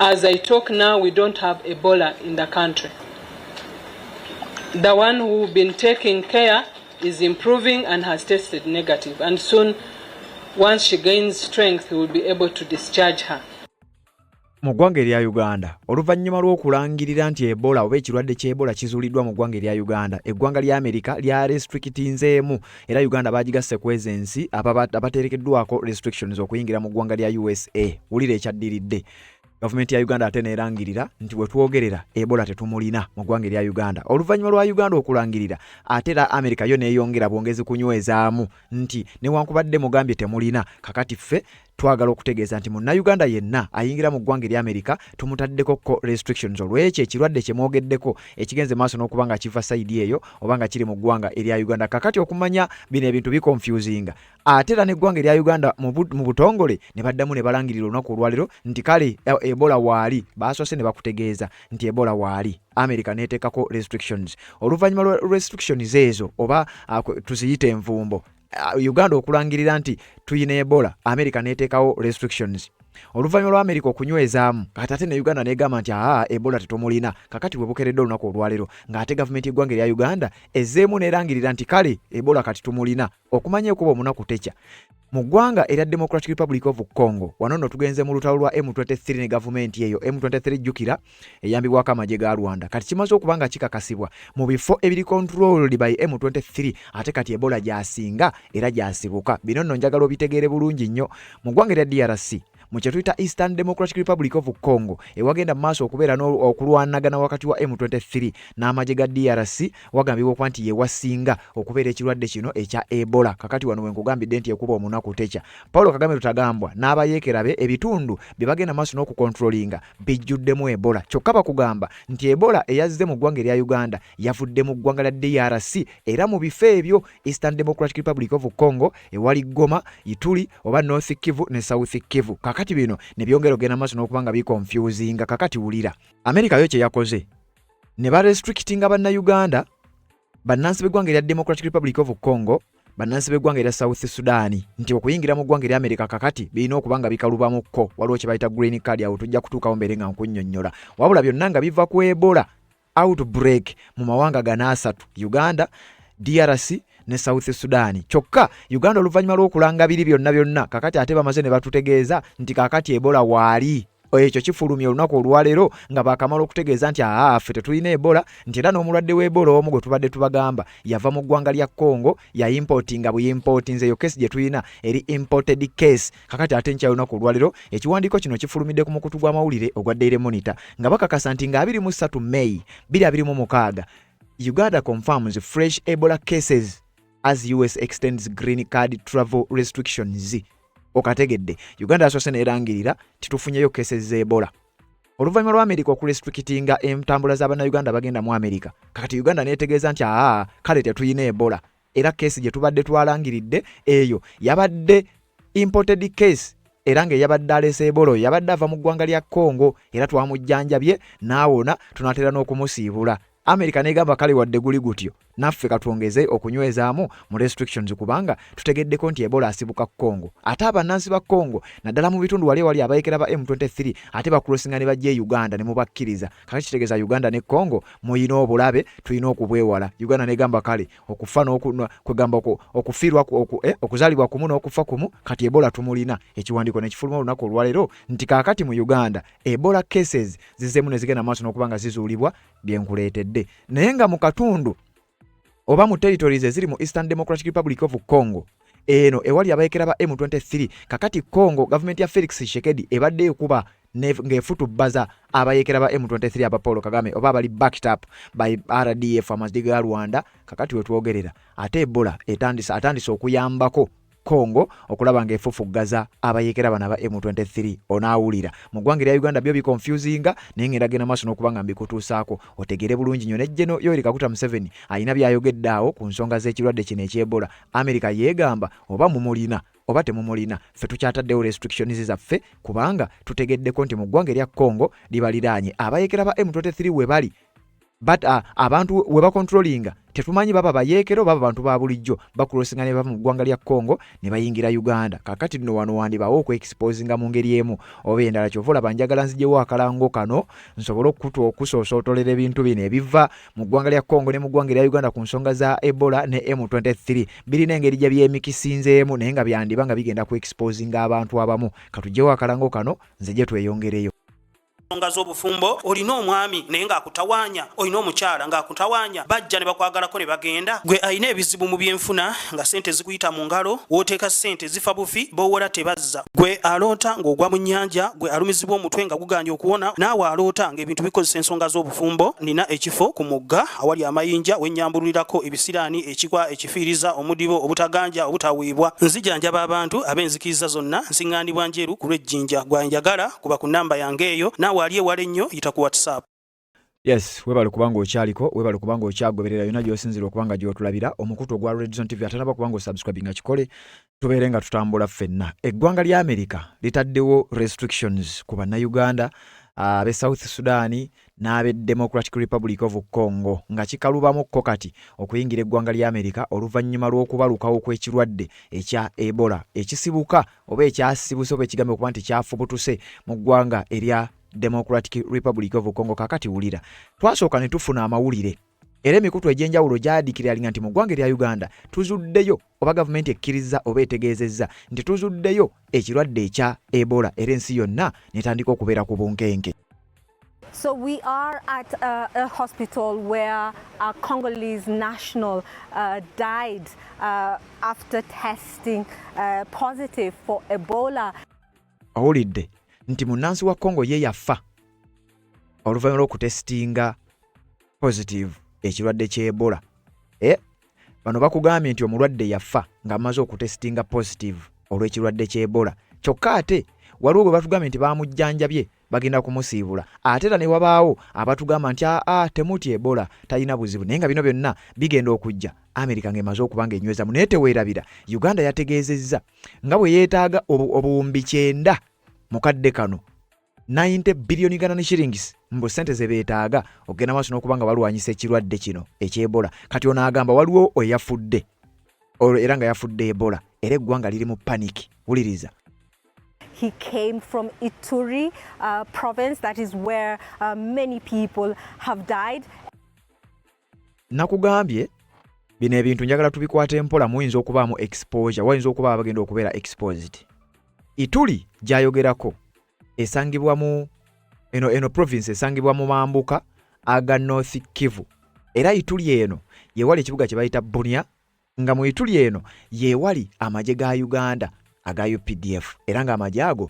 As I talk now, we don't have Ebola in the country. The one who've been taking care is improving and has tested negative. And soon, once she gains strength, we will be able to discharge her. Mu ggwanga erya Uganda oluvannyuma lw'okulangirira nti Ebola oba ekirwadde ky'Ebola kizuuliddwa mu ggwanga erya Uganda, eggwanga lya Amerika lya restrictinzeemu era Uganda baagigasse ku ensi abateerekeddwako restrictions okuyingira mu ggwanga lya USA. Wulira ekyaddiridde. Gavumenti ya Uganda ate neerangirira nti bwe twogerera Ebola tetumulina mu ggwanga erya Uganda. Oluvannyuma lwa Uganda okulangirira ate era Amerika yo neeyongera bwongezi kunywezaamu nti newankubadde mugambye temulina, kakati ffe twagala okutegeeza nti Munnayuganda yenna ayingira mu ggwanga erya Amerika tumutaddeko restrictions olw'ekyo ekirwadde kye mwogeddeko ekigenze maaso n'okuba nga kiva sayidi eyo oba nga kiri mu ggwanga erya Uganda. Kakati okumanya bino ebintu biconfusinga. Ate era n'eggwanga erya Uganda mu butongole ne baddamu ne balangirira olunaku olwaliro nti kale Ebola waali, baasose ne bakutegeeza nti Ebola waali. Amerika neeteekako restrictions. Oluvannyuma lwa restrictions ezo oba tuziyite envumbo, Uganda okulangirira nti tuyina Ebola, Amerika neeteekawo restrictions. Oluvannyuma lwa Amerika okunywezaamu, kati ate ne Uganda neegamba nti Ebola tetumulina. Kakati bwe bukeredde olunaku olwaliro ng'ate gavumenti y'eggwanga erya Uganda ezzeemu neerangirira nti kale Ebola kati tumulina. Okumanya okuba omunaku tekya. Mu ggwanga erya Democratic Republic of Congo wano nno tugenze mu lutalo lwa M23 ne gavumenti eyo. M23 jjukira eyambibwako amagye ga Rwanda. Kati kimaze okuba nga kikakasibwa mu bifo ebiri controlled by M23 ate kati Ebola gy'asinga era gy'asibuka. Bino nno njagala obitegeere bulungi nnyo. Mu ggwanga erya DRC mu kye tuyita Eastern Democratic Republic of Congo ewagenda mu maaso okubeera n'okulwanagana wakati wa M23 n'amagye ga DRC wagambibwa okuba nti ye wasinga okubeera ekirwadde kino ekya Ebola. Kakati wano we nkugambidde nti ekuba omunaku tekya. Paulo Kagame Rutagambwa n'abayeekera be ebitundu bye bagenda maaso n'okukontrolinga bijjuddemu Ebola. Kyokka bakugamba nti Ebola eyazze mu ggwanga erya Uganda yavudde mu ggwanga lya DRC era mu bifo ebyo Eastern Democratic Republic of Congo ewali Goma, Ituri oba North Kivu ne South Kivu. Kakati bino ne byongera ogenda maaso n'okuba nga biconfusinga. Kakati wulira Amerika yo kye yakoze ne barestrictinga bannayuganda bannansi b'eggwanga erya Democratic Republic of Congo, bannansi b'eggwanga erya South Sudan nti okuyingira mu ggwanga erya Amerika kakati birina okuba nga bikalubamukko. Waliwo kye bayita green card, awo tujja kutuukawo mbere nga nkunnyonnyola. Wabula byonna nga biva ku Ebola outbreak mu mawanga gana asatu: Uganda, DRC ne South Sudan. Kyokka Uganda oluvannyuma lw'okulanga biri byonna kakati ate bamaze ne batutegeeza nti kakati Ebola waali. Ekyo kifulumya olunaku olwaleero nga baakamala okutegeeza nti ffe tetulina Ebola, nti era n'omulwadde w'Ebola omu gwe tubadde tubagamba yava mu ggwanga lya Congo ya importinga buyimportinze. Eyo kesi gye tulina eri imported case. Kakati ate nkya olunaku olwaleero ekiwandiiko kino kifulumidde ku mukutu gw'amawulire ogwa Daily Monitor nga bakakasa nti nga 23 May 2026 Uganda confirms fresh Ebola cases as US extends green card travel restrictions. Okategedde Uganda yasoose neerangirira titufunyeyo cases z'Ebola. Oluvannyuma lwa Amerika okurestrictinga entambula z'Abannayuganda bagenda mu Amerika, kakati Uganda neetegeeza nti kale tetuyina Ebola era case gye tubadde twalangiridde eyo yabadde imported case era ng'eyabadde alese Ebola yabadde ava mu ggwanga lya Congo era twamujjanjabye n'awona tunaatera n'okumusiibula. Amerika negamba kale wadde guli gutyo naffe katwongeze okunywezaamu mu restrictions kubanga tutegeddeko nti Ebola asibuka Congo. Ate abannansi ba Congo naddala mu bitundu wali abayekera ba M23 ate bakulosinga ne bajja Uganda ne mubakkiriza. Kakati kitegeeza Uganda ne Congo muyina obulabe, tulina okubwewala. Uganda negamba kale okufa kwegamba okufiirwa okuzaalibwa kumu n'okufa kumu, kati Ebola tumulina. Ekiwandiiko ne kifuluma olunaku olwaleero nti kakati mu Uganda Ebola cases zizzeemu ne zigenda maaso n'okuba nga zizuulibwa byenkuleetedde. Naye nga mu katundu oba mu territories eziri mu Eastern Democratic Republic of Congo eno ewali abayekera ba M23, kakati Congo gavumenti ya Felix Tshisekedi ebadde ekuba ng'efutubbaza abayekera ba M23 aba Paulo Kagame oba abali backed up by RDF amazzi ga Rwanda. Kakati wetwogerera ate Ebola atandise okuyambako Congo okulaba ng'efufuggaza abayekera bana ba M23. Onaawulira mu ggwanga erya Uganda byo biconfusinga naye ng'eragenda maaso n'okuba nga mbikutuusaako otegere bulungi nnyo. Nejjeno Yoweri Kaguta Museveni ayina by'ayogedde awo ku nsonga z'ekirwadde kino eky'Ebola. Amerika yeegamba oba mumulina oba temumulina, ffe tukyataddewo restrictions zaffe kubanga tutegeddeko nti mu ggwanga erya Congo libaliraanye abayekera ba M23 we bali but abantu we bakontrolinga tetumanyi baba bayeekero baba bantu ba bulijjo bakulosinga ne bava mu ggwanga lya Congo ne bayingira Uganda. Kakati nno wano wandibawo okuexposinga mu ngeri emu oba endala. Kyova olaba njagala nzijewo akalango kano nsobole okusoosotolera ebintu bino ebiva mu ggwanga lya Congo ne mu ggwanga lya Uganda ku nsonga za Ebola ne M23 birina engeri gye byemikisinzeemu naye nga byandiba nga bigenda ku exposinga abantu abamu. Katujjewo akalango kano nze gye tweyongereyo. Nsonga z'obufumbo olina omwami naye ng'akutawanya, olina omukyala ng'akutawanya, bajja ne bakwagalako ne bagenda. Gwe alina ebizibu mu byenfuna nga ssente zikuyita mu ngalo, w'oteeka ssente zifa bufi, b'owola tebazza. Gwe aloota ng'ogwa mu nnyanja, gwe alumizibwa omutwe nga guganja okuwona, naawe aloota ng'ebintu bikozesa ensonga z'obufumbo. Nina ekifo ku mugga awali amayinja wennyambulirako ebisiraani, ekikwa, ekifiiriza, omudibo, obutaganja, obutaweebwa. Nzijanjaba abantu ab'enzikiriza zonna, nsiŋŋaanibwa njeru ku lw'ejjinja. Gwanjagala kuba ku nnamba yange eyo, naawe aliye wale nnyo yita ku WhatsApp. Yes, webale kubanga okyaliko, webale kubanga okyagoberera yonna gy'osinzira okubanga gy'otulabira. Omukutu ogwa Red Zone TV atanaba kubanga osubscribinga kikole tubeere nga tutambula ffenna. Eggwanga lya America litaddewo restrictions ku bannayuganda ab'e South Sudan n'ab'e Democratic Republic of Congo nga kikalubamukko kati okuyingira eggwanga lya America oluvannyuma lw'okubalukawo kw'ekirwadde ekya Ebola ekisibuka oba ekyasibuse oba ekigambo okuba nti kyafubutuse mu ggwanga erya Democratic Republic of Congo. Kakati wulira twasooka ne tufuna amawulire era emikutu egy'enjawulo gyadikiralinga nti mu ggwanga erya Uganda tuzuddeyo oba gavumenti ekkiriza oba etegeezezza nti tuzuddeyo ekirwadde ekya Ebola era ensi yonna netandika okubeera ku bunkenke. So we are at a hospital where a Congolese national died after testing positive for Ebola. Awulidde nti munnansi wa Congo ye yafa oluvannyuma lw'okutestinga positive ekirwadde ky'Ebola. Bano bakugambye nti omulwadde yafa ng'amaze okutestinga positive olw'ekirwadde ky'Ebola. Kyokka ate waliwo bwe batugambye nti baamujjanjabye bagenda kumusiibula. Ate era ne wabaawo abatugamba nti temuti Ebola talina buzibu. Naye nga bino byonna bigenda okujja Amerika ng'emaze okuba ng'enyweza mu. Naye teweerabira Uganda yategeezezza nga bwe yeetaaga obuwumbi 9 mu kadde kano 90 billion Ugandan shillings mbu sente ze beetaaga ogenda maaso n'okuba nga balwanyisa ekirwadde kino eky'Ebola. Kati ono agamba waliwo oyafudde era nga yafudde Ebola era eggwanga liri mu panic. Wuliriza. He came from Ituri province, that is where many people have died. Nakugambye bino ebintu njagala tubikwate empola, muyinza okubaamu exposure, wayinza okuba bagenda okubeera exposed. Ituri gyayogerako esangibwa mu eno province esangibwa mu mambuka aga North Kivu. Era Ituri eno yewali ekibuga kye bayita Bunia, nga mu Ituri eno yewali amagye ga Uganda aga UPDF era nga amagye ago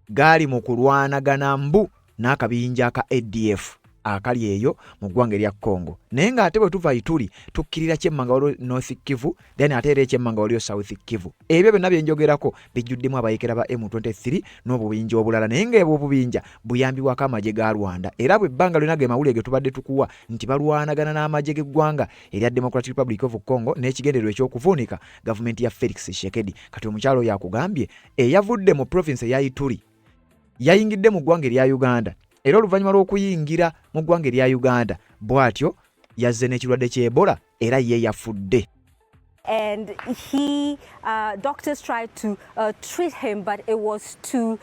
gaali mu kulwanagana mbu n'akabinja aka ADF akali eyo mu ggwanga erya Congo. Naye ng'ate bwe tuva Ituri tukkirira kyemmanga waliwo North Kivu, then ate era ekyemmanga waliwo South Kivu. Ebyo byonna bye njogerako bijjuddemu abayekera ba M23 n'obubinja obulala. Naye ng'ebwo obubinja buyambibwako amagye ga Rwanda. Era bwe ebbanga lyonna ge mawulire ge tubadde tukuwa nti balwanagana n'amagye g'eggwanga erya Democratic Republic of Congo n'ekigendererwa ekyokuvuunika gavumenti ya Felix Tshisekedi. Kati omukyalo oyo akugambye eyavudde mu province eya Ituri yayingidde mu ggwanga erya Uganda. Era oluvannyuma lw'okuyingira mu ggwanga erya Uganda bw'atyo yazze n'ekirwadde ky'Ebola era ye yafudde. And doctors tried to treat him, but it was too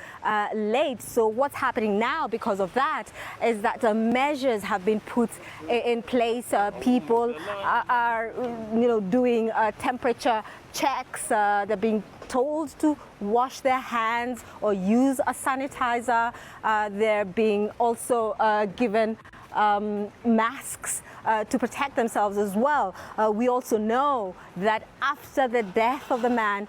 late. So what's happening now because of that is that measures have been put in place. People are doing temperature checks. They're being told to wash their hands or use a sanitizer. They're being also given masks to protect themselves as well. We also know that after the death of the man,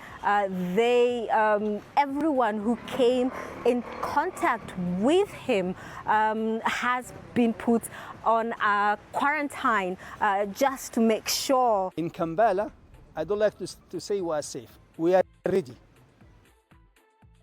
everyone who came in contact with him has been put on a quarantine just to make sure. In Kampala, I don't like to say we are safe. We are ready.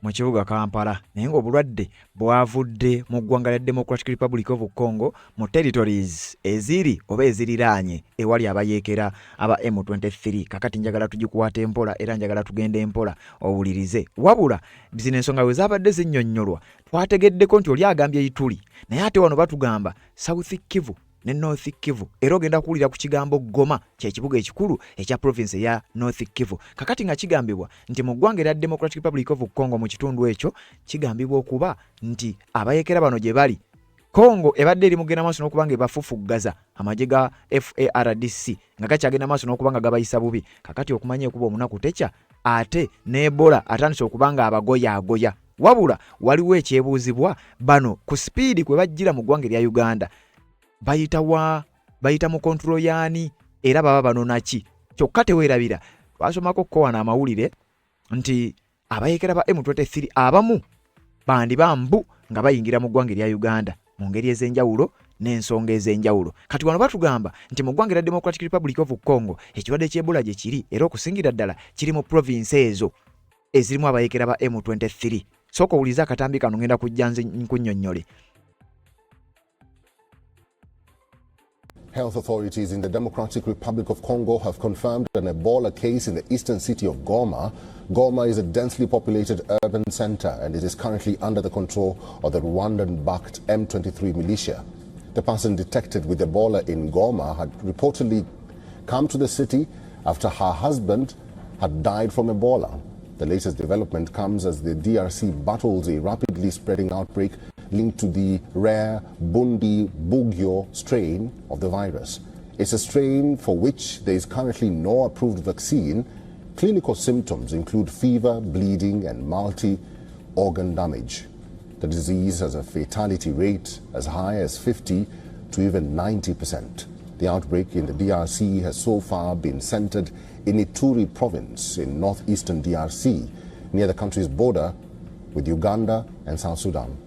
Mu kibuga Kampala naye ng'obulwadde bwavudde mu ggwanga lya Democratic Republic of Congo mu territories eziri oba eziriraanye ewali abayeekera aba M23. Kakati njagala tugikukwata empola era njagala tugende empola owulirize. Wabula zino ensonga we zaabadde zinnyonnyolwa twategeddeko nti oli agambye Ituri naye ate wano batugamba South Kivu ne North Kivu era ogenda kuwulira ku kigambo Goma kyekibuga ekikulu ekya province ya North Kivu. Kakati nga kigambibwa nti mu ggwanga erya Democratic Republic of Congo mu kitundu ekyo kigambibwa okuba nti abayekera bano gye bali Congo ebadde eri mugenda maaso n'okubanga ebafufuggaza amagye ga FARDC nga gakyagenda maaso n'okubanga gabayisa bubi. Kakati okumanya okuba omunaku tekya ate ne Ebola atandise okubanga abagoya wabula waliwo ekyebuuzibwa bano ku speed kwe bajjira mu ggwanga erya Uganda bayita mu control yaani era baba banona ki. Kyokka teweerabira twasomako kowana amawulire nti abayekera ba M23 abamu bandi bambu nga bayingira mu ggwanga erya Uganda mu ngeri ez'enjawulo n'ensonga ez'enjawulo. Kati wano batugamba nti mu ggwanga erya Democratic Republic of Congo ekirwadde ky'Ebola gye kiri era okusingira ddala kiri mu province ezo ezirimu abayekera ba M23. Soko uliza akatambi kano ngenda kujja nkunnyonnyole. Health authorities in the Democratic Republic of Congo have confirmed an Ebola case in the eastern city of Goma. Goma is a densely populated urban center and it is currently under the control of the Rwandan-backed M23 militia. The person detected with Ebola in Goma had reportedly come to the city after her husband had died from Ebola. The latest development comes as the DRC battles a rapidly spreading outbreak linked to the rare Bundi-Bugyo strain of the virus. It's a strain for which there is currently no approved vaccine. Clinical symptoms include fever, bleeding, and multi-organ damage. The disease has a fatality rate as high as 50 to even 90%. The outbreak in the DRC has so far been centered in Ituri province in northeastern DRC, near the country's border with Uganda and South Sudan.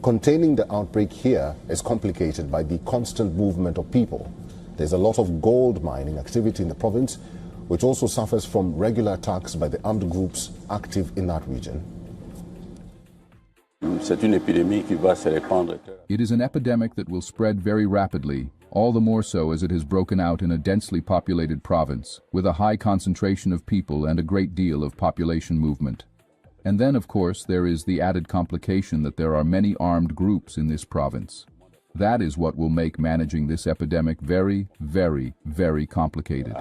Containing the outbreak here is complicated by the constant movement of people. There's a lot of gold mining activity in the province, which also suffers from regular attacks by the armed groups active in that region. It is an epidemic that will spread very rapidly, all the more so as it has broken out in a densely populated province, with a high concentration of people and a great deal of population movement. And then, of course, there is the added complication that there are many armed groups in this province. That is what will make managing this epidemic very, very, very complicated.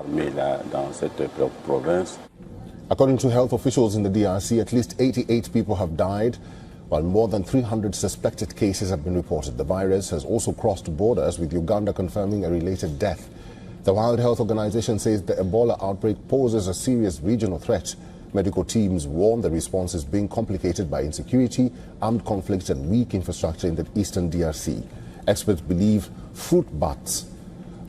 According to health officials in the DRC, at least 88 people have died, while more than 300 suspected cases have been reported. The virus has also crossed borders, with Uganda confirming a related death. The World Health Organization says the Ebola outbreak poses a serious regional threat. Medical teams warn the response is being complicated by insecurity, armed conflict, and weak infrastructure in the eastern DRC. Experts believe fruit bats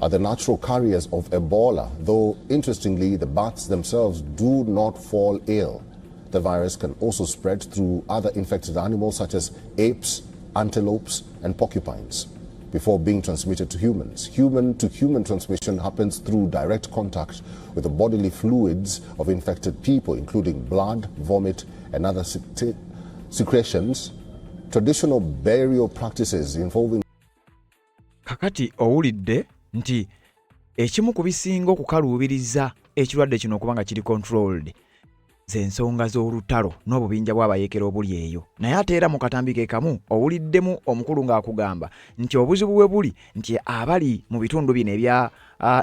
are the natural carriers of Ebola, though interestingly, the bats themselves do not fall ill. The virus can also spread through other infected animals such as apes, antelopes, and porcupines before being transmitted to humans. Human-to-human transmission happens through direct contact with the bodily fluids of infected people, including blood, vomit, and other secretions. Traditional burial practices involving kakati owulidde nti ekimu ku bisinga okukaluubiriza ekirwadde kino okubanga kiri controlled z'ensonga z'olutalo n'obubinja bw'abayekera obuli eyo. Naye ate era mu katambi ke kamu owuliddemu omukulu ng'akugamba nti obuzibu bwe buli nti abali mu bitundu bino ebya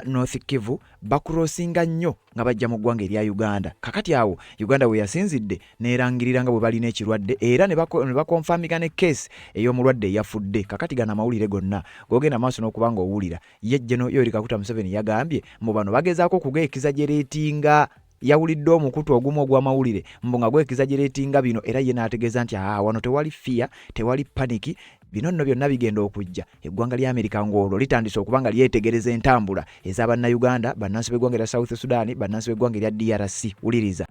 North Kivu bakurosinga nnyo nga bajja mu ggwanga erya Uganda. Kakati awo Uganda we yasinzidde n'erangirira nga bwe balina ekirwadde era ne bakonfamiga ne case ey'omulwadde eyafudde. Kakati gana amawulire gonna gogenda maaso n'okubanga owulira ye General Yoweri Kaguta Museveni yagambye mu bano bagezaako okugeekizajereetinga yawulidde omukutu ogumu ogw'amawulire mbu nga gwekizajereetinga bino era ye n'ategeeza nti wano tewali fear, tewali paniki, bino nno byonna bigenda okujja. Eggwanga lya Amerika ng'olwo litandise okuba nga lyetegereza entambula ez'Abannayuganda, bannansi b'eggwanga erya South Sudan, bannansi b'eggwanga erya DRC. Wuliriza.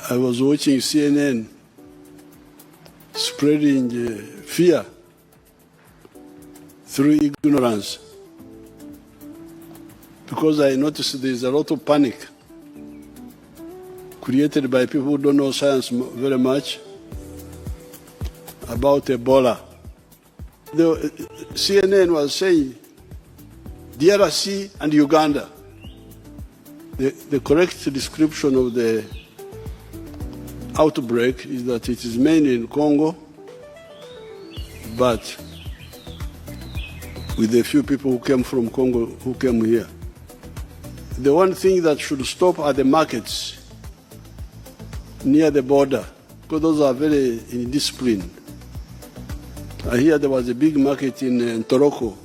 I was watching CNN spreading fear through ignorance. Because I noticed there's a lot of panic created by people who don't know science very much about Ebola. The CNN was saying DRC and Uganda. The correct description of the outbreak is that it is mainly in Congo, but with the few people who came from Congo who came here. The one thing that should stop are the markets near the border, because those are very indisciplined. I hear there was a big market in Toroko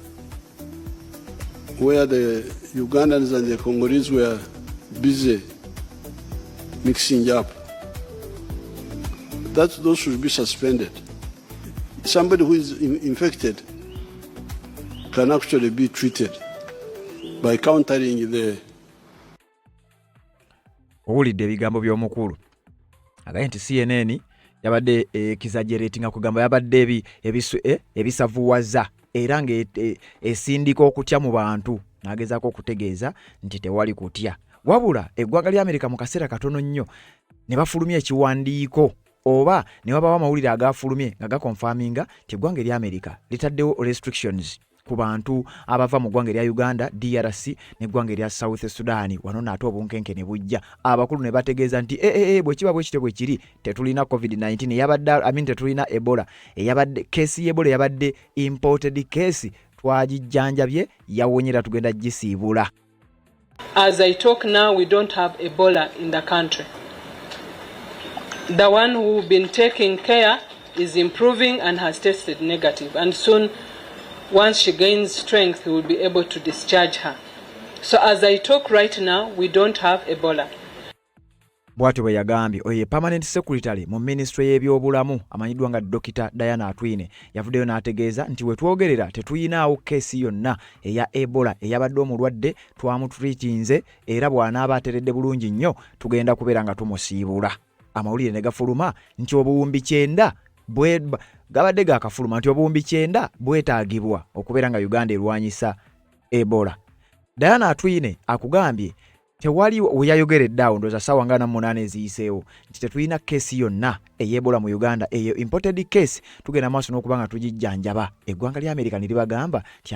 where the Ugandans and the Congolese were busy mixing up. Those should be suspended. Somebody who is infected can actually be treated by countering the. Owulidde ebigambo by'omukulu agaye nti CNN yabadde exaggeratinga kugamba yabadde ebisavuwaza era nga esindika okutya mu bantu n'agezaako okutegeeza nti tewali kutya. Wabula eggwanga lya Amerika mu kaseera katono nnyo ne bafulumya ekiwandiiko oba ne wabawo amawulire agafulumye nga gakonfaminga nti eggwanga lya Amerika litaddewo restrictions ku bantu abava mu ggwanga lya Uganda, DRC n'eggwanga lya South Sudan. Wano nate obunkenke ne bujja. Abakulu ne bategeeza nti bwe kiba bwe kityo bwe kiri tetulina COVID-19 yabadde tetulina Ebola. Eyabadde case y'Ebola yabadde imported case twagijjanjabye yawonyera tugenda gisiibula. As I talk now, we don't have Ebola in the country. The one who've been taking care is improving and has tested negative, and soon once she gains strength, we will be able to discharge her. So as I talk right now, we don't have Ebola. Bw'atyo bwe yagambye oyo permanent secretary mu ministry y'ebyobulamu amanyiddwa nga Dr. Diana Atwine yavuddeyo n'ategeeza nti we twogerera tetuyinaawo keesi yonna eya Ebola eyabadde omulwadde twamutreatinze era bw'anaaba ateredde bulungi nnyo tugenda kubeera nga tumusiibula. Amawulire ne gafuluma nti obuwumbi 9 gabadde gaakafuluma nti obuwumbi 9 bwetaagibwa okubeera nga Uganda erwanyisa Ebola. Diana Atwine akugambye tewali weyayogeredde awo ndowooza ssaawa nga 8 eziyiseewo nti tetulina keesi yonna ey'Ebola mu Uganda, eyo imported case tugenda maaso n'okuba nga tugijjanjaba. Eggwanga lya Amerika ne libagamba nti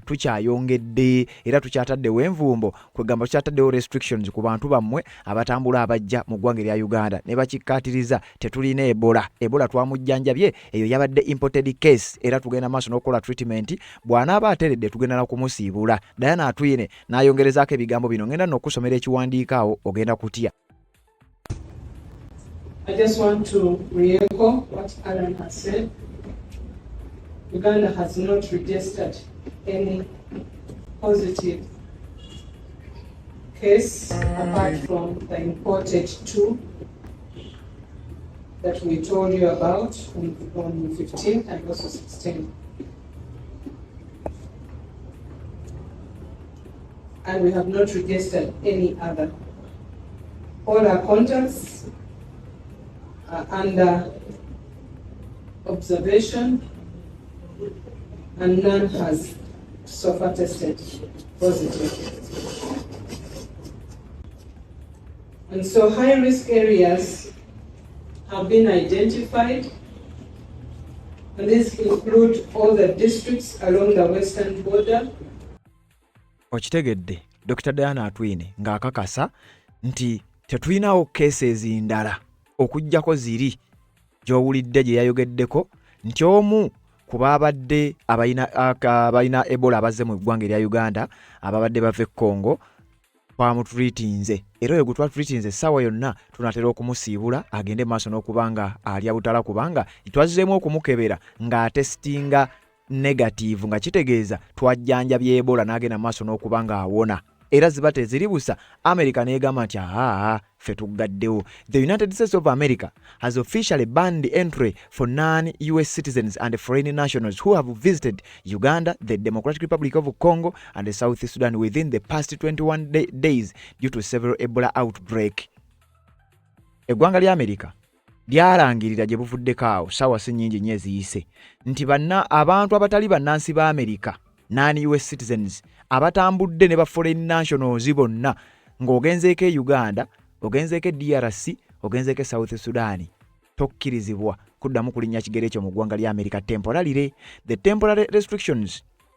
tukyayongedde era tukyataddewo envumbo kwegamba tukyataddewo restrictions ku bantu bammwe abatambula abajja mu ggwanga lya Uganda ne bakikkaatiriza tetulina Ebola. Ebola twamujjanjabye, eyo yabadde imported case era tugenda maaso n'okukola treatment, bw'anaaba ateredde tugenda na kumusiibula. Diana Atwine n'ayongerezaako ebigambo bino ngenda n'okusomera ekiwandiiko awo ogenda kutya. I just want to re-echo what Alan has said. Uganda has not registered any positive case apart from the imported 2 that we told you about on 15th and also 16th. And we have not registered any other. All our contacts are under observation and none has so far tested positive. And so high-risk areas have been identified, and these include all the districts along the western border. Okitegedde Dr. Diana Atwine ng'akakasa nti tetulinawo cases ndala okujjako ziri gy'owulidde gye yayogeddeko nti omu ku baabadde abalina Ebola abazze mu ggwanga erya Uganda ababadde bava e Congo twamutreatinze era oyo gwe twatreatinze essaawa yonna tunatera okumusiibula agende maaso n'okuba nga alya butala kubanga twazzeemu okumukebera ng'atestinga negative nga kitegeeza twajjanjabye Ebola n'agenda maaso n'okuba nga awona. Era ziba teziri busa, America neegamba nti ffe tuggaddewo. The United States of America has officially banned the entry for non-US citizens and foreign nationals who have visited Uganda, the Democratic Republic of Congo and the South Sudan within the past 21 days due to several Ebola outbreak. Eggwanga lya America lyalangirira gye buvuddeko awo ssaawa si nnyingi nnyo eziyise nti abantu abatali bannansi ba America non-US citizens abatambudde ne ba foreign nationals bonna ng'ogenzeeko Uganda, ogenzeeko DRC, ogenzeeko South Sudan tokkirizibwa kuddamu kulinnya kigere ekyo mu ggwanga lya America temporarily. The temporary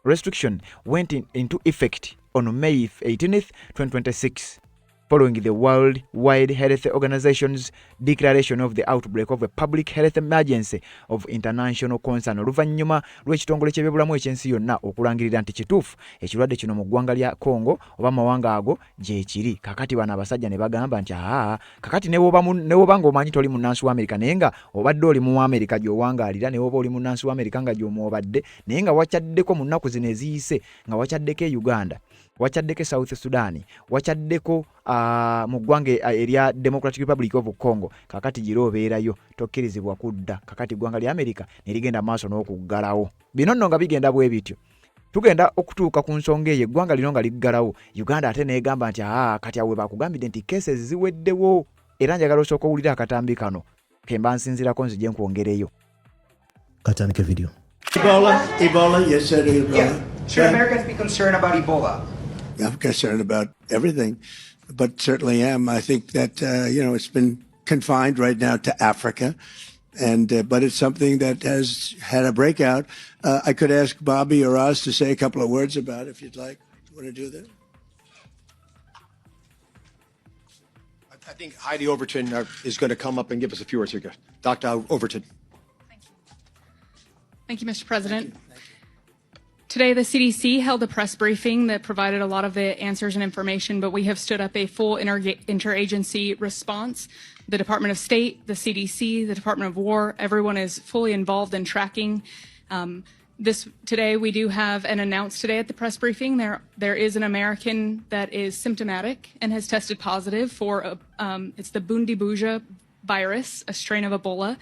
restriction went into effect on May 18th, 2026. following the World Wide Health Organization's declaration of the outbreak of a public health emergency of international concern. Oluvannyuma lw'ekitongole ky'ebyobulamu ekyensi yonna okulangirira nti kituufu ekirwadde kino mu ggwanga lya Congo oba mawanga ago gye kiri. Kakati bano abasajja ne bagamba nti kakati ne woba ng'omanyi toli munnansi wa Amerika naye nga obadde oli mu Amerika gy'owangaalira, ne woba oli munnansi wa Amerika nga gy'omwobadde naye nga wakyaddeko mu nnaku zino eziyise nga wakyaddeko e Uganda, wakyaddeko South Sudan, wakyaddeko mu ggwanga erya Democratic Republic of Congo, kakati gira obeerayo tokkirizibwa kudda. Kakati ggwanga lya Amerika ne ligenda maaso n'okuggalawo. Bino nno nga bigenda bwe bityo, tugenda okutuuka ku nsonga eyo eggwanga lino nga liggalawo, Uganda ate neegamba nti kati awe bakugambidde nti cases ziweddewo, era njagala osooka owulira akatambi kano kemba nsinzirako nzije nkwongereyo. Katandike video. Ebola, yes, sir, Ebola. Yeah. Should Americans be concerned about Ebola? I'm concerned about everything, but certainly am. I think that, it's been confined right now to Africa, but it's something that has had a breakout. I could ask Bobby or Oz to say a couple of words about it if you'd like. You want to do that? I think Heidi Overton is going to come up and give us a few words here. Dr. Overton. Thank you, Mr. President. Today, the CDC held a press briefing that provided a lot of the answers and information, but we have stood up a full interagency response. The Department of State, the CDC, the Department of War, everyone is fully involved in tracking. Today, we do have and announced today at the press briefing, there is an American that is symptomatic and has tested positive for, it's the Bundibugyo virus, a strain of Ebola.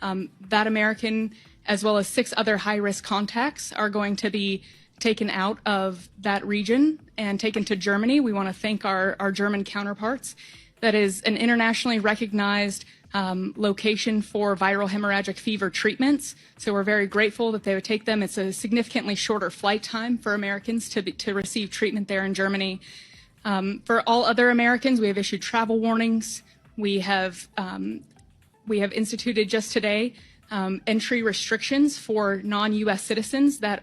That American, as well as 6 other high-risk contacts, are going to be taken out of that region and taken to Germany. We want to thank our German counterparts. That is an internationally recognized location for viral hemorrhagic fever treatments. So we're very grateful that they would take them. It's a significantly shorter flight time for Americans to receive treatment there in Germany. For all other Americans, we have issued travel warnings. We have instituted just today entry restrictions for non-U.S. citizens that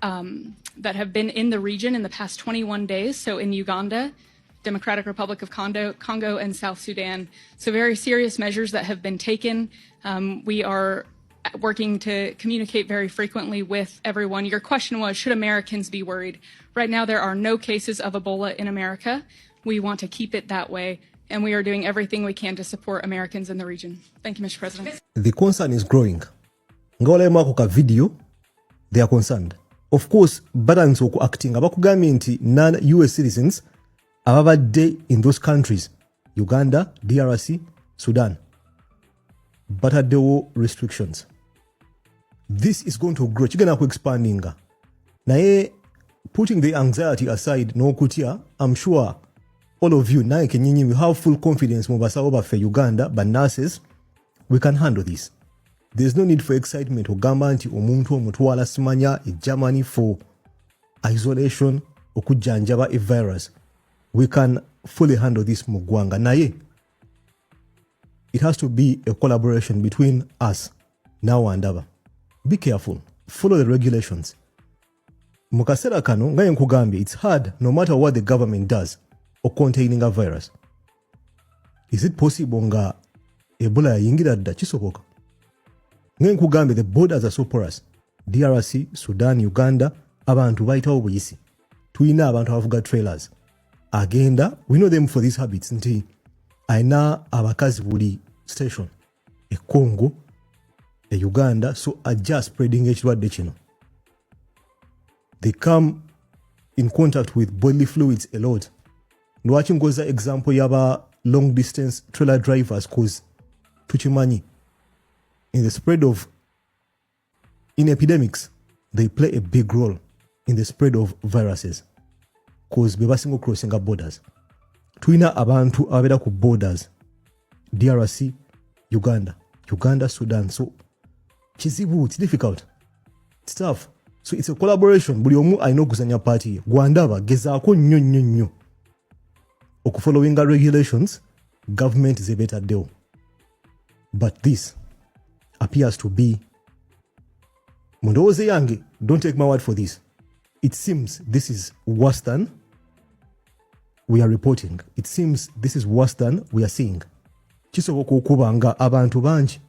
have been in the region in the past 21 days. So in Uganda, Democratic Republic of Congo, and South Sudan. So very serious measures that have been taken. We are working to communicate very frequently with everyone. Your question was, should Americans be worried? Right now, there are no cases of Ebola in America. We want to keep it that way, and we are doing everything we can to support Americans in the region. Thank you, Mr. President. The concern is growing. Ngole makoka video, they are concerned. Of course, balance oku acting abakugambye nti non-US citizens ababadde in those countries, Uganda, DRC, Sudan, bataddewo restrictions. This is going to grow. Kigenda ku expanding. Naye, putting the anxiety aside, n'okutya, I'm sure all of you, naye kenyinyi, we have full confidence mu basawo baffe Uganda, but nurses, we can handle this. There's no need for excitement ogamba nti omuntu omutwala simanya e Germany for isolation okujjanjaba a virus. We can fully handle this mu ggwanga. Naye, it has to be a collaboration between us now and ever. Be careful. Follow the regulations. Mu kaseera kano nga nkugambye, it's hard no matter what the government does or containing a virus. Is it possible nga Ebola yayingira dda? Kisoboka. Nga nkugambye, the borders are so porous. DRC, Sudan, Uganda, abantu bayitawo buyisi. Tuyina abantu abavuga trailers. Agenda, we know them for these habits. Nti aina abakazi buli station e Congo, e Uganda, so are just spreading ekirwadde kino. They come in contact with bodily fluids a lot. Lwaki ngoza example yaba long distance trailer drivers cause tukimanyi in the spread of in epidemics, they play a big role in the spread of viruses. Cause beba single crossing up borders. Tuina abantu abeda ku borders. DRC, Uganda, Sudan. So kizibu, it's difficult. It's tough. So it's a collaboration. Buli omu aino kuzanya party. Gwandaba gezaako nnyo. Following the regulations, government is a better deal. But this appears to be Mundoze Yange, don't take my word for this. It seems this is worse than we are reporting, it seems this is worse than we are seeing. Kisoboka okuba nga abantu bangi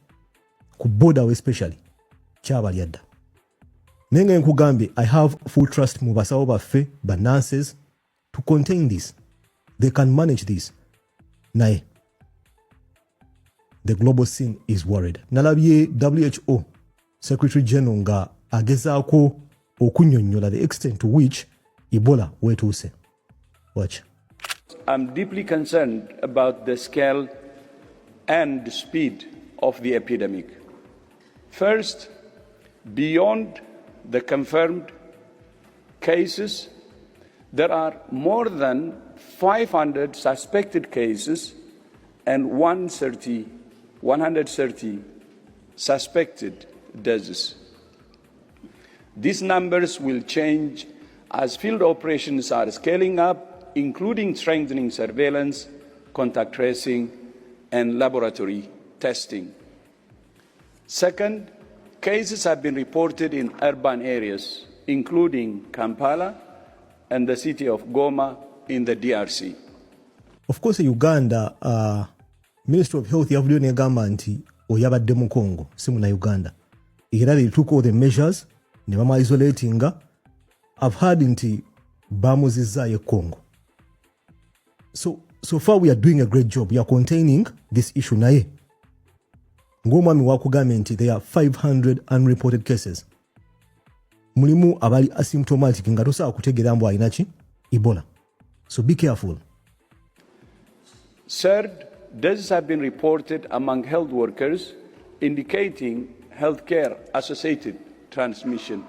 ku border especially kyabalyadda. Naye nga nkugambye, I have full trust mu basawo baffe, ba nurses, to contain this. They can manage this. Naye the global scene is worried. Nalabye WHO Secretary General nga agezaako okunnyonnyola the extent to which Ebola wetuuse. Watch. I'm deeply concerned about the scale and the speed of the epidemic. First, beyond the confirmed cases, there are more than 500 suspected cases and 130 suspected deaths. These numbers will change as field operations are scaling up, including strengthening surveillance, contact tracing, and laboratory testing. Second, cases have been reported in urban areas, including Kampala and the city of Goma in the DRC. Of course, Uganda, Ministry of Health yavuddeyo negamba nti oyabadde mu Congo, si muna Uganda. Era they took all the measures, ne bama isolatinga. I've heard nti bamuzizza ye Congo. So far we are doing a great job. We are containing this issue naye. Ng'omwami wakugambye nti there are 500 unreported cases. Mulimu abali asymptomatic nga tosobola kutegeera mbu alina ki? Ebola. So be careful. Third, deaths have been reported among health workers, indicating healthcare associated transmission.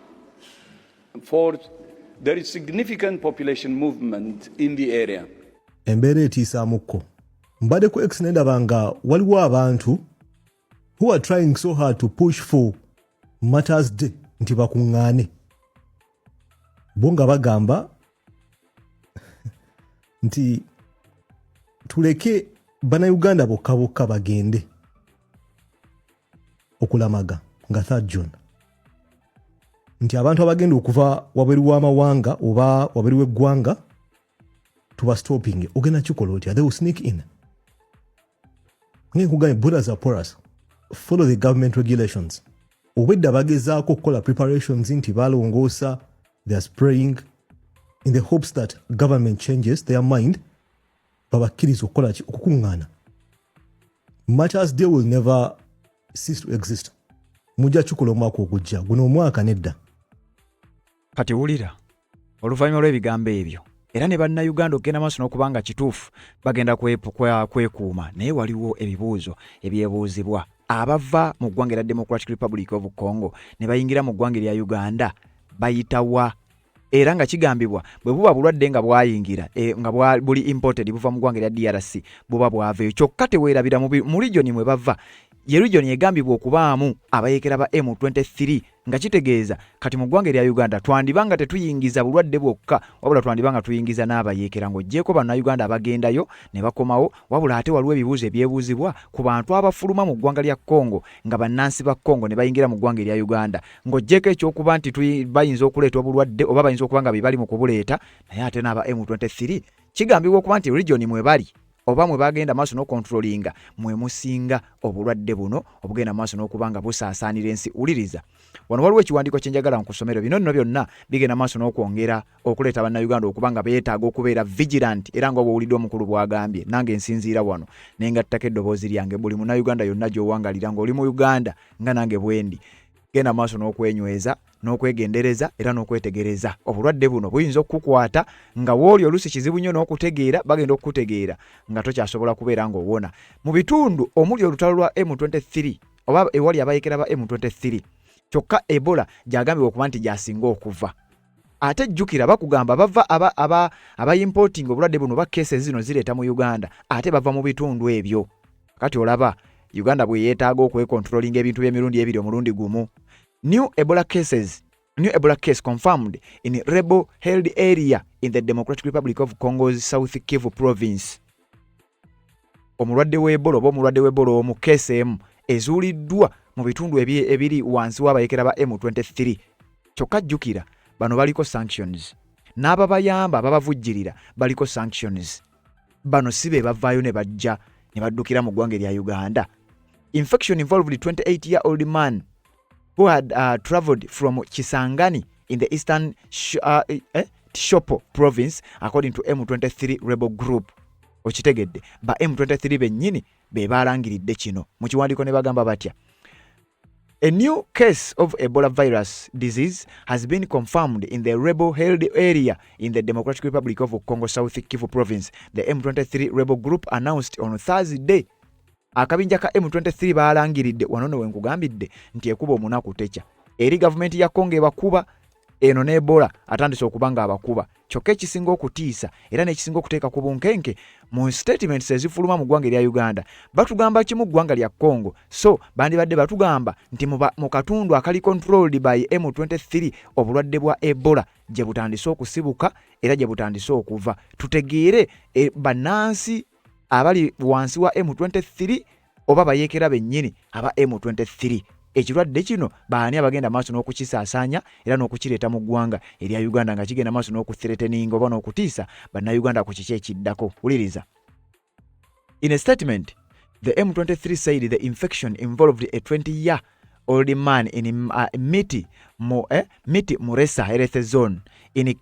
Fourth, there is significant population movement in the area. Embeera etiisaamukko. Mbadde ku X ndaba nga waliwo abantu who are trying so hard to push for Matters Day nti bakuŋŋaane. Bo nga bagamba nti tuleke bannayuganda bokka bokka bagende okulamaga nga 3rd June. Nti abantu abagenda okuva wabweru w'amawanga oba wabweru w'eggwanga tuba stopping. Ogenda kikola otya? They will sneak in. Nkugambye borders are porous. Follow the government regulations. Obwedda bagezaako okukola preparations nti balongoosa, they are spraying in the hopes that government changes their mind babakkiriza okukola okukuŋŋaana. Matters Day will never cease to exist. Mujja kikola omwaka ogujja, guno omwaka nedda. Kati wulira oluvannyuma lw'ebigambo ebyo era ne bannayuganda okugenda maaso n'okubanga kituufu bagenda kwekuuma, naye waliwo ebibuuzo ebyebuuzibwa abava mu ggwanga erya Democratic Republic of Congo ne bayingira mu ggwanga erya Uganda bayitawa, era nga kigambibwa bwe buba bulwadde nga bwayingira nga buli imported buva mu ggwanga erya DRC buba bwaveeyo, kyokka teweerabira mu region mwe bava. Ye region egambibwa okubaamu abayeekera ba M23 nga kitegeeza kati mu ggwanga erya Uganda twandibanga tetuyingiza bulwadde bwokka, wabula twandibanga tuyingiza n'abayeekera ng'oggyeko bannayuganda abagendayo ne bakomawo, wabula ate waliwo ebibuuzo ebyebuuzibwa ku bantu abafuluma mu ggwanga lya Congo nga bannansi ba Congo ne bayingira mu ggwanga erya Uganda, ng'oggyeko ekyokuba nti bayinza okuleeta obulwadde oba bayinza okuba nga be bali mu kubuleeta, naye ate n'aba M23 kigambibwa okuba nti region mwe bali oba mwe bagenda maaso n'okontrolinga mwe musinga obulwadde buno obugenda maaso n'okubanga busaasaanira ensi. Uliriza wano waliwo ekiwandiiko kye njagala nkusomero. Bino nno byonna bigenda maaso n'okwongera okuleeta bannayuganda okubanga beetaaga okubeera vigilant, era nga bw'owulidde omukulu bw'agambye, nange nsinziira wano nengattako eddoboozi lyange buli munnayuganda yonna gy'owangalira ng'oli mu Uganda nga nange bwendi. Genda maaso n'okwenyweza n'okwegendereza era n'okwetegereza. Obulwadde buno buyinza okukukwata nga wooli oluusi kizibu nnyo n'okutegeera, bagenda okukutegeera nga tokyasobola kubeera ng'owona. Mu bitundu omuli olutalo lwa M23 oba ewali abayeekera ba M23 kyokka Ebola gyagambibwa okuba nti gyasinga okuva. Ate jjukira bakugamba bava abayimporting obulwadde buno ba cases zino zireeta mu Uganda ate bava mu bitundu ebyo. Kati olaba Uganda bwe yeetaaga okwekontrolinga ebintu by'emirundi ebiri omulundi gumu. New Ebola case confirmed in rebel held area in the Democratic Republic of Congo's South Kivu province. Omulwadde w'Ebola oba omulwadde w'Ebola omu case ezuuliddwa mu bitundu ebiri wansi w'abayeekera ba M23. Kyokka jjukira bano baliko sanctions. n'ababayamba ababavujjirira baliko sanctions. Bano si be bavaayo ne bajja ne baddukira mu ggwanga erya Uganda. Infection involved a 28-year-old man who had traveled from Kisangani in the eastern Tshopo province according to M23 rebel group. Okitegedde ba M23 bennyini be balangiridde kino mu kiwandiiko ne bagamba batya. A new case of Ebola virus disease has been confirmed in the rebel-held area in the Democratic Republic of Congo South Kivu province, the M23 rebel group announced on Thursday. Akabinja ka M23 balangiridde wanono wenkugambidde nti ekuba omunaku techa. Eri government ya Congo ebakuba eno ne Ebola atandise okubanga abakuba. Kyokka ekisinga okutiisa era n'ekisinga okuteeka ku bunkenke mu statements ezifuluma mu ggwanga erya Uganda. Batugamba kimu ggwanga lya Congo, so bandibadde batugamba nti mu katundu akali controlled by M23 obulwadde bwa Ebola gye butandise okusibuka era gye butandise okuva. Tutegeere bannansi abali wansi wa M23 oba bayeekera bennyini aba M23. Ekirwadde kino baani abagenda maaso n'okukisaasaanya era n'okukireeta mu ggwanga erya Uganda nga kigenda maaso n'okuthreateninga oba n'okutiisa bannayuganda ku kiki ekiddako. Wuliriza. In a statement, the M23 said the infection involved a 20-year-old man in Miti Muresa health zone in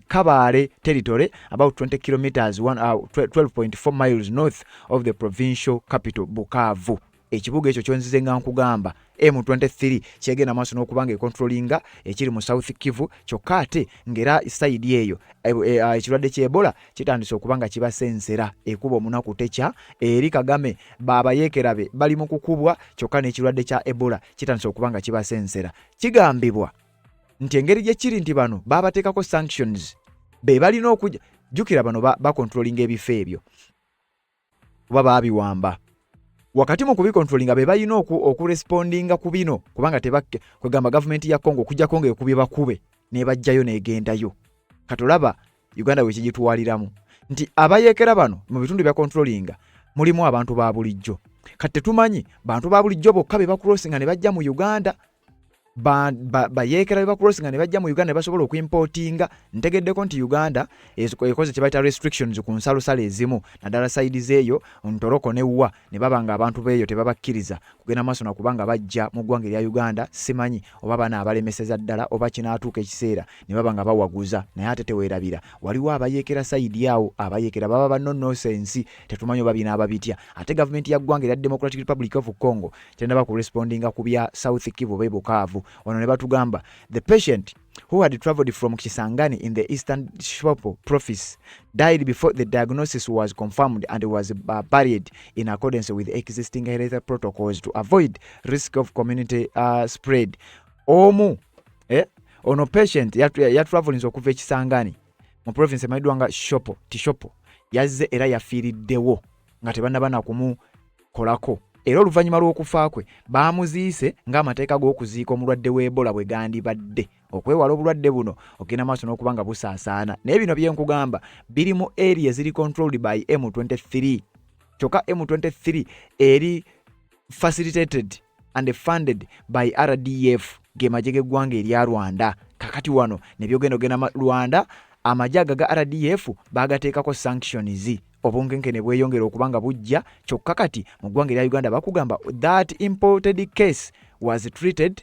Kabare territory, about 20 kilometers, 12.4 miles north of the provincial capital Bukavu. Ekibuga ekyo kyonzize nga nkugamba M23 kyegenda maaso n'okubanga econtrollinga ekiri mu South Kivu, kyokka ate ngera side eyo ekirwadde ky'Ebola kitandise okubanga kibasensera ekuba omunaku techa eri Kagame babayeekerabe bali mu kukubwa, kyokka n'ekirwadde kya Ebola kitandise okubanga kibasensera. Kigambibwa nti engeri gye kiri nti bano babateekako sanctions be balina okujja jjukira bano bacontrollinga ebifo ebyo kuba baabiwamba. Wakati mu kubicontrollinga be balina okurespondinga ku bino kubanga kwegamba government ya Congo kujja Congo ekubye bakube ne bajjayo negendayo. Katulaba Uganda we kigitwaliramu nti abayeekera bano mu bitundu bya controllinga mulimu abantu ba bulijjo. Kati tumanyi bantu ba bulijjo bokka be bakurosinga ne bajja mu Uganda. Bayeekera be bakurosinga ne bajja mu Uganda basobola okuimportinga. Ntegeddeko nti Uganda ekoze kye bayita restrictions ku nsalosala ezimu naddala sides eyo Ntoroko ne Wa ne babanga abantu beeyo tebabakkiriza kugenda maaso na kubanga bajja mu ggwanga erya Uganda. Simanyi oba bana abalemeseza ddala oba kinaatuuka ekiseera ne babanga bawaguza naye ate teweerabira. Waliwo abayeekera side yawo abayeekera baba bannonosensi tetumanyi oba bina ababitya. Ate government ya ggwanga erya Democratic Republic of Congo tendaba kurespondinga ku bya South Kivu be Bukavu. Wano ne batugamba the patient who had traveled from Kisangani in the eastern Tshopo province died before the diagnosis was confirmed and was buried in accordance with existing health protocols to avoid risk of community spread. Ono patient ya traveling okuva Kisangani mu province emaidwanga Tshopo yazze era yafiiriddewo nga tebannabana kumukolako. Era oluvannyuma lw'okufa kwe baamuziise ng'amateeka g'okuziika omulwadde w'Ebola bwe gandibadde okwewala obulwadde buno ogenda maaso n'okuba nga busaasaana. Naye bino bye nkugamba biri mu area ziri controlled by M23. Kyokka M23 eri facilitated and funded by RDF ge magye g'eggwanga erya Rwanda. Kakati wano ne byogenda ogenda Rwanda amagye aga ga RDF baagateekako sanctions. Obunkenke ne bweyongera okubanga bujja kyokka kati mu ggwanga erya Uganda bakugamba that imported case was treated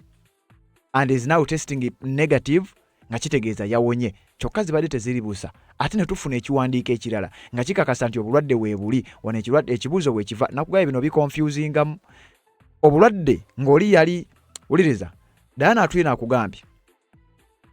and is now testing negative nga kitegeeza yawonye. Kyokka zibadde teziribusa ate ne tufuna ekiwandiiko ekirala nga kikakasa nti obulwadde weebuli wano ekibuuzo weekiva nakugaya bino biconfusingamu obulwadde ng'oli yali wuliriza Diana atuyina akugambye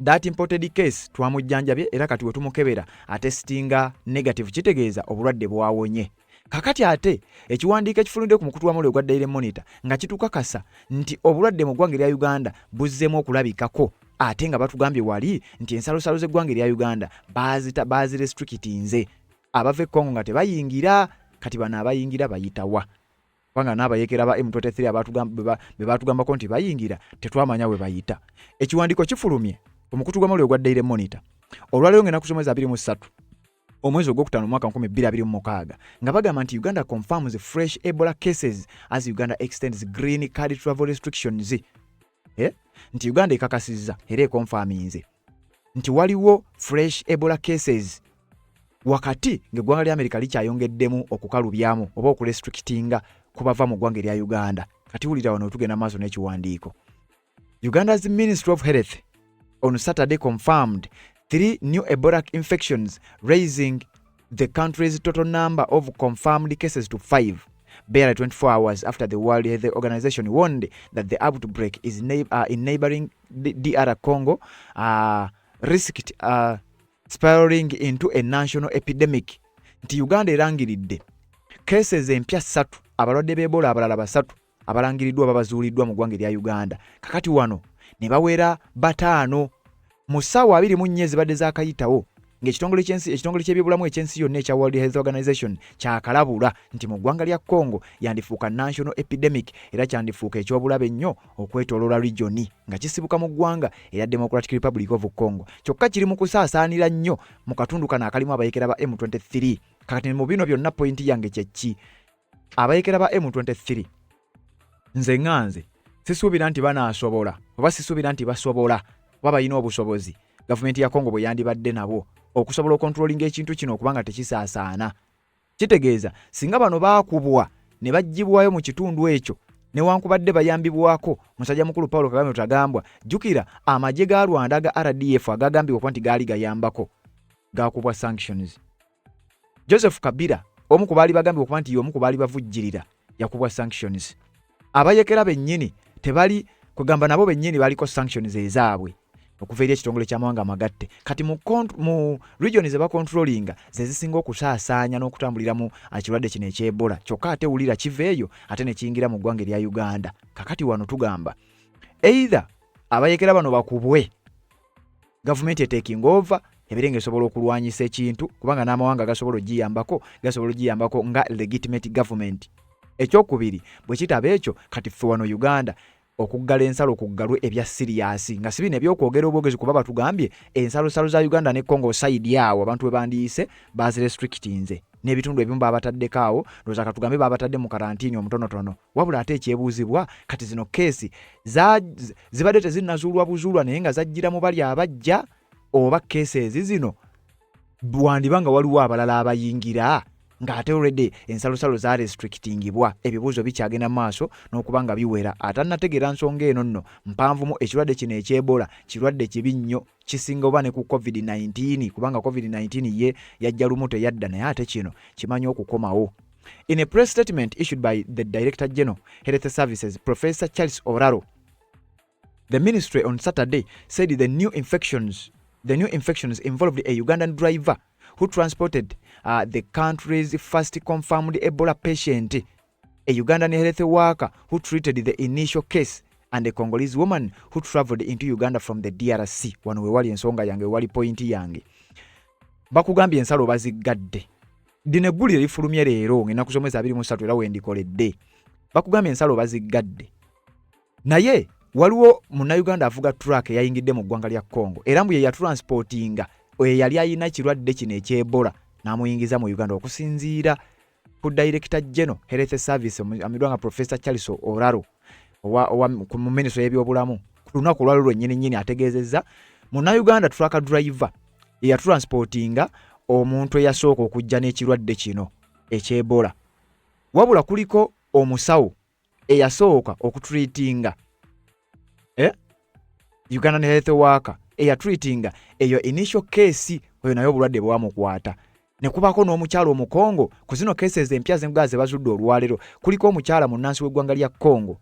that imported case twamujjanjabye era kati we tumukebera atestinga negative kitegeeza obulwadde bwawonye. Kakati ate ekiwandiiko ekifulumidde ku mukutu wa muli ogwa Daily Monitor nga kitukakasa nti obulwadde mu ggwanga erya Uganda buzzeemu okulabikako ate nga batugambye wali nti ensalosalo z'eggwanga erya Uganda bazirestrictinze abava e Congo nga tebayingira. Kati bano abayingira bayitawa kubanga n'abayeekera ba M23 be batugambako nti bayingira tetwamanya we bayita. Ekiwandiiko kifulumye omukutu gwa muli ogwa Daily Monitor olwaleero ng'ennaku z'omwezi 23 omwezi ogwokutaano mwaka 2026 nga bagamba nti Uganda confirms fresh Ebola cases as Uganda extends green card travel restrictions. Nti Uganda ekakasizza era ekonfaminze nti waliwo fresh Ebola cases wakati ng'eggwanga lya America likyayongeddemu okukalubyamu oba okurestrictinga kubava mu ggwanga lya Uganda. Kati wulira wano tugenda maaso n'ekiwandiiko. Uganda's Ministry of Health on Saturday confirmed 3 new Ebola infections, raising the country's total number of confirmed cases to 5, barely 24 hours after the World Health Organization warned that the outbreak is in neighboring DR Congo risked spiraling into a national epidemic. Nti Uganda erangiridde cases empya 3 abalwadde b'Ebola abalala 3 abalangiriddwa babazuuliddwa mu ggwanga lya Uganda. Kakati wano ne bawera 5 mu ssaawa 24 zibadde zaakayitawo ng'ekitongole ky'ebyobulamu ekyensi yonna ekya World Health Organization kyakalabula nti mu ggwanga lya Congo yandifuuka national epidemic era kyandifuuka ekyobulabe ennyo okwetooloola regioni nga kisibuka mu ggwanga era Democratic Republic of Congo. Kyokka kiri mu kusaasaanira nnyo mu katundu kano akalimu abayekera ba M23. Kakati mu bino byonna pointi yange kyeki abayekera ba M23 nze nganze sisuubira nti banaasobola oba sisuubira nti basobola oba balina obusobozi gavumenti ya Congo bwe yandibadde nabo okusobola okontrolinga ekintu kino okubanga tekisaasaana. Kitegeeza singa bano baakubwa ne baggyibwayo mu kitundu ekyo newankubadde bayambibwako musajja mukulu Paulo Kagame Rutagambwa, jjukira amagye ga Rwanda ga RDF agagambibwa nti gaali gayambako gaakubwa sanctions. Joseph Kabila omu ku baali bagambibwa nti y'omu ku baali bavujjirira yakubwa sanctions. Abayekera bennyini tebali kugamba nabo bennyini baliko sanctions ezaabwe okuva eri ekitongole ky'amawanga amagatte. Kati mu region ze bakontrolinga ze zisinga okusaasaanya n'okutambulira mu ekirwadde kino eky'Ebola. Kyokka ate wulira kiveeyo ate ne kiyingira mu ggwanga lya Uganda. Kakati wano tugamba either abayekera bano bakubwe gavumenti taking over ebirenga esobola okulwanyisa ekintu kubanga n'amawanga gasobola ogiyambako nga legitimate government. Ekyokubiri bwe kitaba ekyo kati ffe wano Uganda okuggala ensalo okuggalwe ebya siriasi nga sibina ebyokwogera obwogezi kuba batugambye ensalo za Uganda ne Congo side yawo abantu we bandiyise bazirestrictinze n'ebitundu ebimu babataddeko awo ndowooza katugambe babatadde mu karantini omutonotono. Wabula ate ekyebuuzibwa kati zino keesi zibadde tezinnazuulwa buzuulwa naye nga zajjira mu bali abajja oba keesi zino wandibanga waliwo abalala abayingira ng'ate already ensalosalo za restrictingibwa. Ebibuuzo bikyagenda maaso n'okubanga biwera. Atannategeera nsonga eno nno mpanvumu ekirwadde kino eky'Ebola kirwadde kibi nnyo kisinga oba ne ku COVID-19 kubanga COVID-19 ye yajja lumu teyadda naye ate kino kimanyi okukomawo. In a press statement issued by the Director General Health Services, Professor Charles Oraro, the ministry on Saturday said the new infections involved a Ugandan driver who transported the country's first confirmed Ebola patient, a Ugandan health worker who treated the initial case, and a Congolese woman who traveled into Uganda from the DRC. Wano we wali ensonga yange wali pointi yange. Bakugambye ensalo baziggadde. Dino eggulire lifulumye leero ng'ennaku z'omwezi 23 era wendikoledde. Bakugambye ensalo baziggadde. Naye waliwo munnayuganda avuga truck eyayingidde mu ggwanga lya Congo era mbu ye yatransportinga oyo yali ayina ekirwadde kino eky'Ebola n'amuyingiza mu Uganda okusinziira ku Director General Health Service amidwanga Professor Charles Oraro mu Ministry y'ebyobulamu ku lunaku olwaliro lwennyini ategeezezza munnayuganda truck driver eyatransportinga omuntu eyasooka okujja n'ekirwadde kino eky'Ebola. Wabula kuliko omusawo eyasooka okutreatinga Ugandan health worker eyatreatinga eyo initial case oyo nayo obulwadde bwamukwata. Ne kubako n'omukyalo omukongo ku zino cases empya zengaze bazudde olwalero kuliko omukyala munnansi w'eggwanga lya Congo,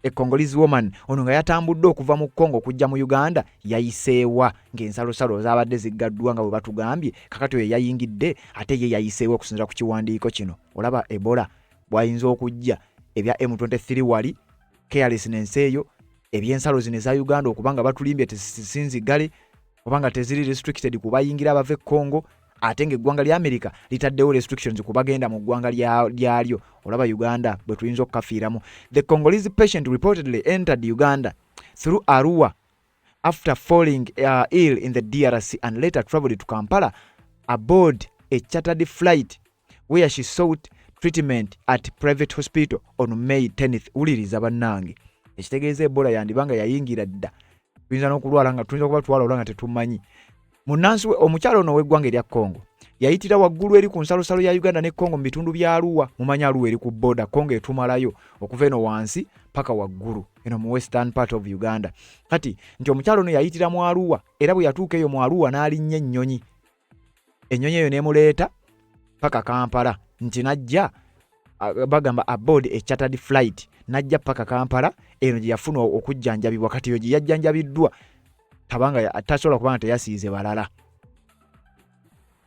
a Congolese woman ono nga yatambudde okuva mu Congo kujja mu Uganda yayiseewa ng'ensalosalo zaabadde ziggaddwa nga bwe batugambye. Kakati oyo yayingidde ate ye yayiseewa okusinziira ku kiwandiiko kino. Olaba Ebola bwayinza okujja ebya M23 wali carelessness eyo ebyensalo zino za Uganda okubanga batulimbye tesisinzigale obanga teziri restricted kubayingira abave Congo ate ng'eggwanga lya America litaddewo restrictions kubagenda mu ggwanga lyalyo. Olaba Uganda bwe tuyinza okukafiiramu. The Congolese patient reportedly entered Uganda through Arua after falling ill in the DRC and later traveled to Kampala aboard a chartered flight where she sought treatment at private hospital on May 10th. Uliriza bannange ekitegeeza Ebola yandibanga yayingira dda tuyinza n'okulwala nga tuyinza kuba twala nga tetumanyi. Munansi omukyalo ono w'eggwanga erya Congo yayitira waggulu eri ku nsalosalo ya Uganda ne Congo mu bitundu bya Arua. Mumanyi Arua eri ku border, Congo etumalayo okuva eno wansi paka waggulu eno mu western part of Uganda. Kati nti omukyalo ono yayitira mu Arua, era bwe yatuuka eyo mu Arua n'alinnya ennyonyi. Ennyonyi eyo n'emuleeta paka Kampala, nti najja bagamba aboard a chartered flight, najja paka Kampala, eno gye yafuna okujjanjabibwa. Kati yo gye yajjanjabiddwa tabanga tasobola kubanga teyasiize balala.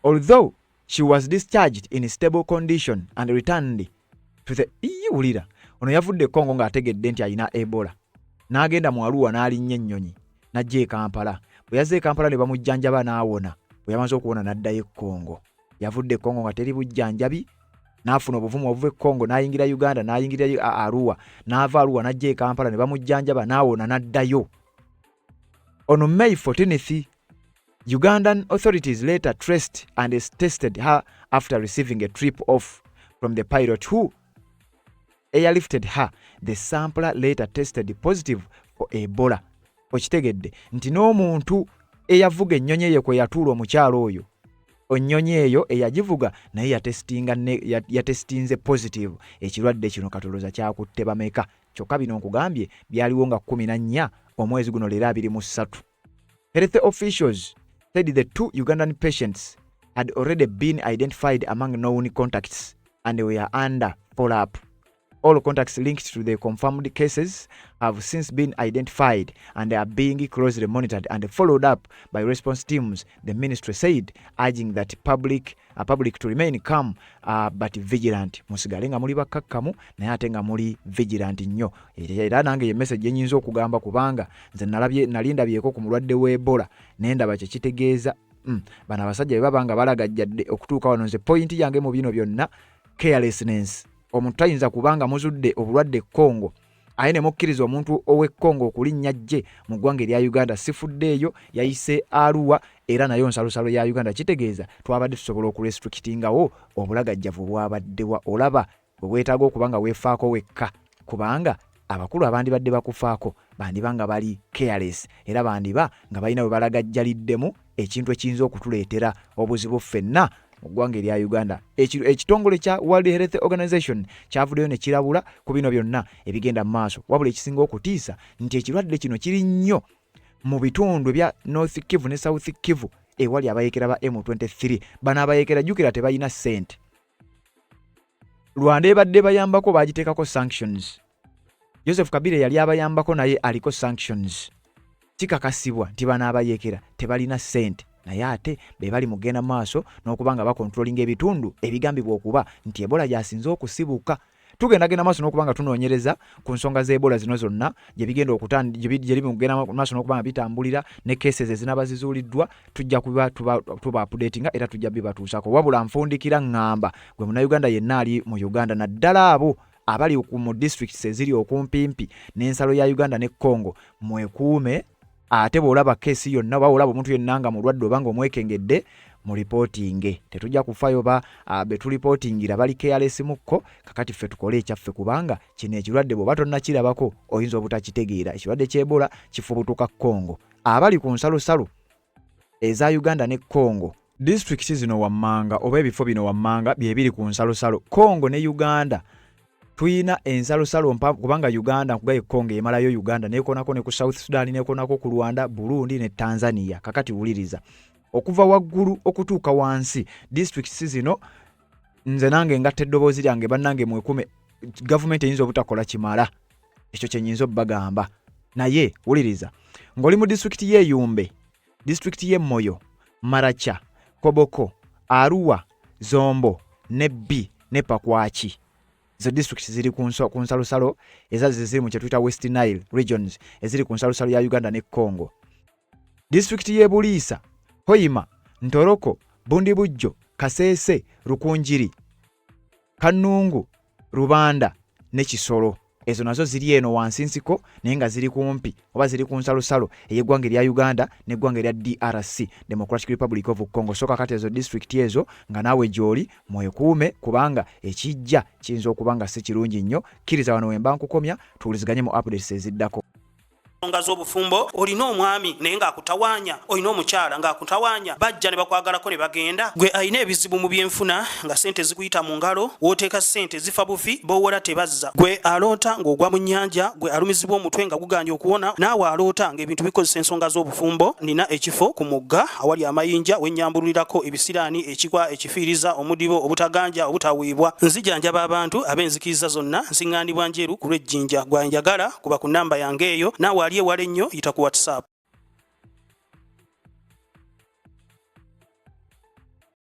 Although she was discharged in stable condition and returned to the Ulira, ono yavudde Congo ng'ategedde nti alina Ebola, n'agenda mu Arua n'alinnya ennyonyi, n'ajja e Kampala. Bwe yazze e Kampala ne bamujjanjaba n'awona. Bwe yamaze okuwona n'addayo e Congo. Yavudde Congo nga teri bujjanjabi, n'afuna obuvumu obuva e Congo, n'ayingira Uganda, n'ayingira Arua, n'ava Arua n'ajja e Kampala ne bamujjanjaba n'awona n'addayo. On May 14th, Ugandan authorities later traced and tested her after receiving a trip off from the pilot who airlifted her. The sampler later tested positive for Ebola. Okitegedde nti n'omuntu eyavuga ennyonyi eyo kwe yatuula omukyalo oyo, ennyonyi eyo eyagivuga naye yatestinze positive ekirwadde kino katoloza kyakutte bameka. Kyokka bino nkugambye byaliwo nga 14 omwezi guno leero 23. Health officials said the 2 Ugandan patients had already been identified among known contacts and were under follow-up. All contacts linked to the confirmed cases have since been identified and are being closely monitored and followed up by response teams, the ministry said, urging that public to remain calm but vigilant. Musigale nga muli bakakkamu naye ate nga muli vigilant nnyo. Era nange ye message enyinza okugamba kubanga nze nalindabyeko ku mulwadde w'Ebola nendaba kye kitegeeza. Bano abasajja bwe baba nga balagajjadde okutuuka wano, nze point yange mu bino byonna carelessness. Omuntu ayinza kubanga muzudde obulwadde Congo aye ne mukkiriza omuntu owe Congo okulinnya jje mu ggwanga erya Uganda, sifuddeeyo yayise Arua era nayo nsalosalo ya Uganda. Kitegeeza twabadde tusobola okurestrictingawo obulagajjavu bwabaddewa. Olaba bwe weetaaga okubanga weefaako wekka, kubanga abakulu abandi badde bakufaako bandiba nga bali careless era bandiba nga balina we balagajjaliddemu ekintu ekiyinza okutuleetera obuzibu ffenna mu ggwanga erya Uganda. Ekitongole kya World Health Organization kyavuddeyo ne kirabula ku bino byonna ebigenda mu maaso. Wabula ekisinga okutiisa nti ekirwadde kino kiri nnyo mu bitundu bya North Kivu ne South Kivu ewali abayekera ba M23. Bano abayekera jjukira tebalina ssente. Rwanda ebadde bayambako bagiteekako sanctions. Joseph Kabila yali abayambako naye aliko sanctions. Kikakasibwa nti bano abayekera tebalina ssente. Naye ate be bali mugenda maaso n'okubanga bakontrolinga ebitundu ebigambibwa okuba nti Ebola yasinze okusibuka. Tugendagenda maaso n'okubanga tunoonyereza ku nsonga z'Ebola zino zonna gye bigenda gye mugenda maaso n'okubanga bitambulira ne cases ezinaba zizuuliddwa, tujja kuba tuba updatinga era tujja bibatuusako. Wabula nfundikira ngamba gwe Munnayuganda yenna ali mu Uganda, naddala abo abali mu districts eziri okumpimpi n'ensalo ya Uganda ne Congo, mwekuume. Ate bw'olaba keesi yonna oba olaba omuntu yenna nga mulwadde obanga omwekengedde mu reportinge. Tetujja kufayo be tuliportingira bali careless mukko. Kakati ffe tukole ekyaffe kubanga kino ekirwadde bw'oba tonnakirabako oyinza obutakitegeera. Ekirwadde ky'Ebola kifubutuka Congo. Abali ku nsalosalo eza Uganda ne Congo, districts zino wammanga oba ebifo bino wammanga bye biri ku nsalosalo. Congo ne Uganda tuyina ensalosalo kubanga Uganda nkugaye Congo emalayo Uganda nekonako ne ku South Sudan nekonako ku Rwanda, Burundi ne Tanzania. Kakati wuliriza okuva waggulu okutuuka wansi districts zino nze nange ngatte eddoboozi lyange bannange mwekume. Government eyinza obutakola kimala, ekyo kyenyinza obbagamba. Naye wuliriza ng'oli mu district y'Eyumbe, district y'e Moyo, Maracha, Koboko, Arua, Zombo, Nebbi ne Pakwaki. Zo districts ziri ku nsalosalo ziri mu kyetuyita West Nile regions eziri ku nsalosalo ya Uganda ne Congo. District y'e Buliisa, Hoima, Ntoroko, Bundibujjo, Kasese, Rukunjiri, Kanungu, Rubanda ne Kisoro. Ezo nazo ziri eno wansinsiko naye nga ziri kumpi oba ziri ku nsalosalo ey'eggwanga erya Uganda n'eggwanga erya DRC, Democratic Republic of Congo. So kakati ezo district ezo nga naawe gy'oli mwekuume kubanga ekijja kiyinza okubanga si kirungi nnyo. Kkiriza wano wemba nkukomya tuwuliziganye mu updates eziddako. ensonga z'obufumbo olina omwami naye ng'akutawanya olina omukyala ng'akutawanya bajja ne bakwagalako ne bagenda gwe alina ebizibu mu byenfuna nga sente zikuyita mu ngalo w'oteeka sente zifa bufi b'owola tebazza gwe aloota ng'ogwa mu nnyanja gwe alumizibwa omutwe nga guganja okuwona naawe aloota ng'ebintu bikozesa ensonga z'obufumbo nina ekifo ku mugga awali amayinja wennyambulirako ebisiraani ekikwa ekifiiriza omudibo obutaganja obutaweebwa nzijanjaba abantu ab'enzikiriza zonna nsiŋŋaanibwa njeru ku lw'ejjinja gwanjagala kuba ku nnamba yange eyo naawe ali ewala ennyo yita ku WhatsApp.